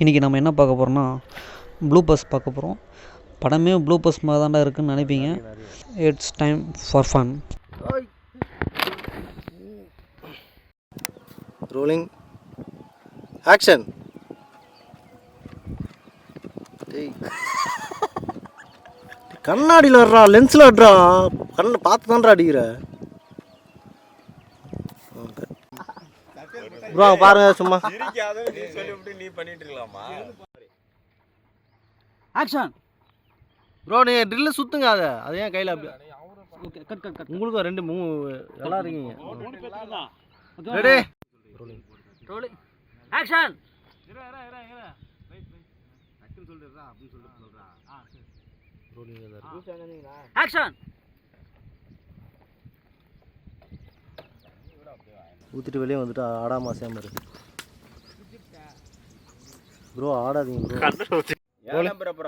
இன்றைக்கி நம்ம என்ன பார்க்க போகிறோம்னா ப்ளூபர்ஸ் பார்க்க போகிறோம். படமே ப்ளூபர்ஸ் மாதிரி தான்டா இருக்குன்னு நினைப்பீங்க. It's time for fun. Rolling action. கண்ணாடியில் வர்றா, லென்ஸில் வர்றா, கண்ணை பார்த்து தான்டா அடிக்கிற. ப்ரோ பாருங்க சும்மா. ஆக்ஷன். ப்ரோ நீங்கள் ட்ரில்ல சுற்றுங்க, அதை ஏன் கையில் அப்படி. Okay, cut cut cut. உங்களுக்கும் 2 நல்லா இருக்கீங்க. Ready rolling action. ஆக்ஷன். ஊற்றிட்டு வெளியே வந்துட்டு ஆடாம அசையாம இருக்கு. ப்ரோ ஆடாதீங்க ப்ரோ.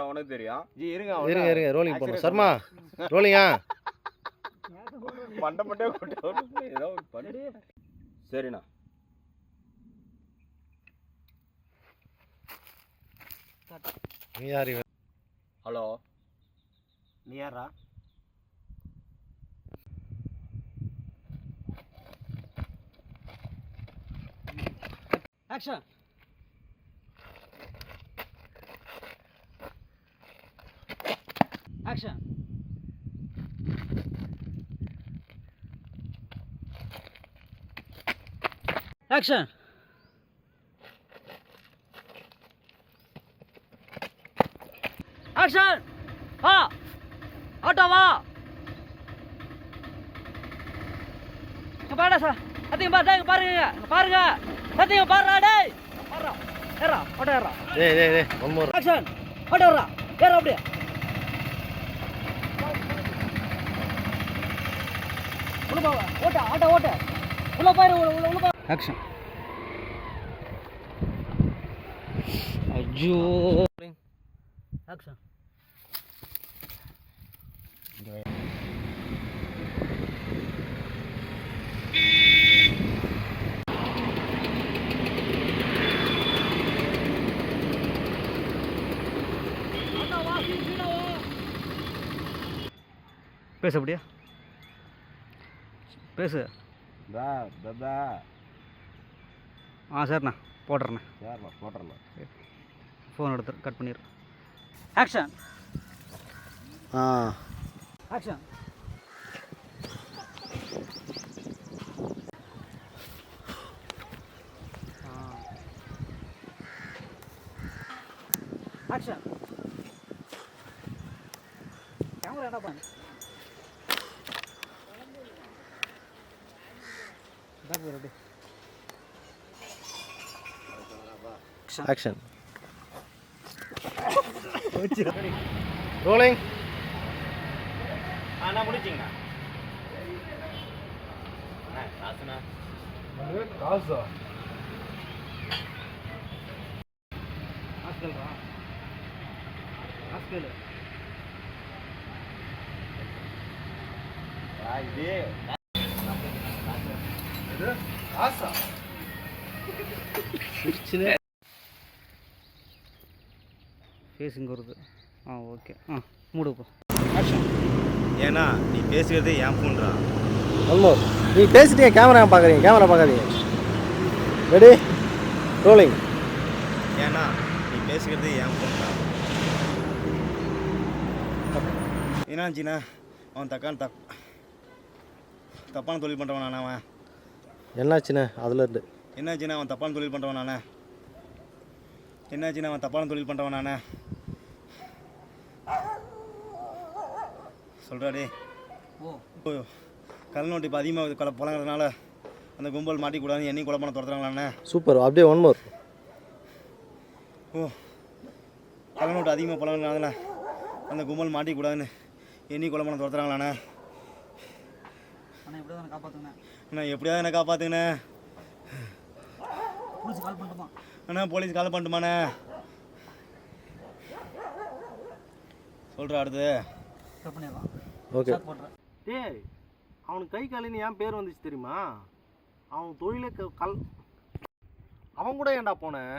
உனக்கு தெரியும். இருங்க ரோலிங் பண்ணுங்க. சர்மா ரோலிங்கா. மண்டை ஏதோ பண்ணு. சரிண்ணா. நீ யாரு? ஹலோ, நீ யாரா? ஆக்ஷன். ஆக்ஷன். ஆக்ஷன். ஆக்ஷன். வா ஆட்டோ வா. பாடா சார், அதையும் பாருங்க சத்தியம் பாருடா. டேய் பாருடா, ஏறா ஆட்டோ ஏறா. டேய் ஒன் மோர். ஆக்ஷன். ஆட்டோ ஏறா, ஏறா அப்படியே. உள்ள போ, ஆட்டோ ஓட்ட உள்ள போ. ஆக்ஷன். ஐயோ. ஆக்ஷன். பேச அப்படியா, பேசு. சரிண்ணா போட்டுறேண்ணே. ஃபோன் எடுத்து கட் பண்ணிடுறேன். ஆக்ஷன். ஆக்ஷன். ஆக்ஷன். கேமரா என்ன பண்ணு. ஆக்ஷன். ரோலிங். நான் முடிச்சிங்கண்ணா. காசுண்ணா. காசா? ஹாஸ்டல்ரா, ஹாஸ்டல். இது காசா? ஃபேஸிங் வருது. ஓகே. மூடுப்போ. ஏன்னா நீ பேசுகிறதே என் ஃபோன்ரா. ஆல்மோஸ்ட் நீ பேசிட்டீங்க. கேமரா பார்க்காதீங்க. Ready rolling. ஏன்னா நீ பேசுகிறதே என் ஃபோன்ரா. என்னாச்சுண்ணா, அவன் தப்பான தொழில் பண்ணுறவன் அவன். என்னாச்சுண்ணே? அதில் இருந்து என்னாச்சுண்ணா, அவன் தப்பான தொழில் பண்ணுறவன் நானே. சொல்கிறாடே. கல் நோட்டு இப்போ அதிகமாக புழங்குறதுனால அந்த கும்பல் மாட்டிக்கூடாதுன்னு என்னையும் கொலை பண்ண துரத்துறாங்களாண்ணே. சூப்பர். அப்படியே ஒன் மோர். கல் நோட்டு அதிகமாக புழங்குறதுனால அந்த கும்பல் மாட்டிக்கூடாதுன்னு என்னையும் கொலை பண்ண துரத்துறாங்களாண்ணே. அண்ணா எப்படியாவது என்ன காப்பாற்றுங்கண்ணே. போலீஸ் கால் பண்ணட்டுமாண்ணே? சொல்கிறா அடுத்து. ஓகே. டேய் அவனுக்கு கை காலின்னு ஏன் பேர் வந்துச்சு தெரியுமா? அவன் தொழிலே அவன் கூட ஏன்டா போனேன்?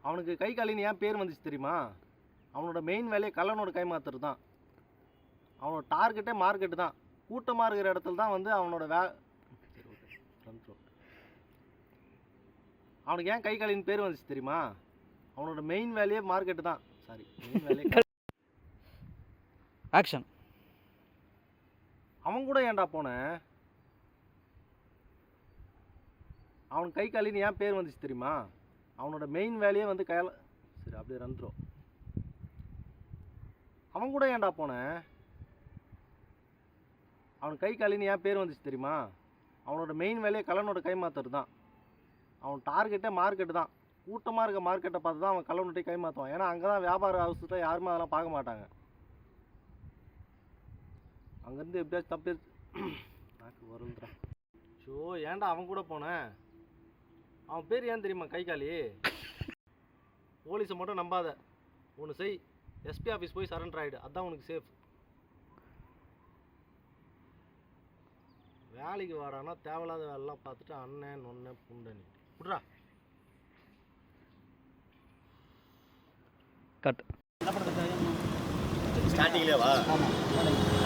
அவனுக்கு கை காலின்னு ஏன் பேர் வந்துச்சு தெரியுமா? அவனோட மெயின் வேலையை கள்ளனோட கைமாத்துறது தான். அவனோட டார்கெட்டே மார்க்கெட்டு தான். கூட்டமாக இருக்கிற இடத்துல தான் வந்து அவனோட அவனுக்கு ஏன் கை காலின்னு பேர் வந்துச்சு தெரியுமா? அவனோட மெயின் வேலையே மார்க்கெட்டு தான். சாரி, மெயின் வேலையே. ஆக்ஷன். அவன் கூட ஏன்டா போனேன்? அவனுக்கு கை காலின்னு ஏன் பேர் வந்துச்சு தெரியுமா? அவனோட மெயின் வேலையே வந்து கையால். சரி, அப்படியே ரன்த்ரோ. அவன் கூட ஏன்டா போனேன்? அவனுக்கு கை காலின்னு ஏன் பேர் வந்துச்சு தெரியுமா? அவனோட மெயின் வேலையே கள்ளனோட கைமாத்துறது தான். அவன் டார்கெட்டே மார்க்கெட்டு தான். கூட்டமாக இருக்க மார்க்கெட்டை பார்த்து தான் அவன் கள்ளனோட்டை கைமாற்றுவான். ஏன்னா அங்கே தான் வியாபார அவசரத்தில் யாருமே அதெல்லாம் பார்க்க மாட்டாங்க. அங்கேருந்து எப்படியாச்சும் தப்பி நாக்கு வருந்துறான். ஸோ ஏன்டா அவன் கூட போனேன்? அவன் பேர் ஏன் தெரியுமா? கை காலி. போலீஸை மட்டும் நம்பாத. ஒன்று செய், எஸ்பி ஆஃபீஸ் போய் சரண்டர் ஆகிடு. அதுதான் உனக்கு சேஃப். வேலைக்கு வாடானா தேவையில்லாத வேலைலாம் பார்த்துட்டு அண்ணன் நொன்ன புண்டனி விட்றா. கட். ஸ்டார்டிங்லேயே வா. ஆமாம்.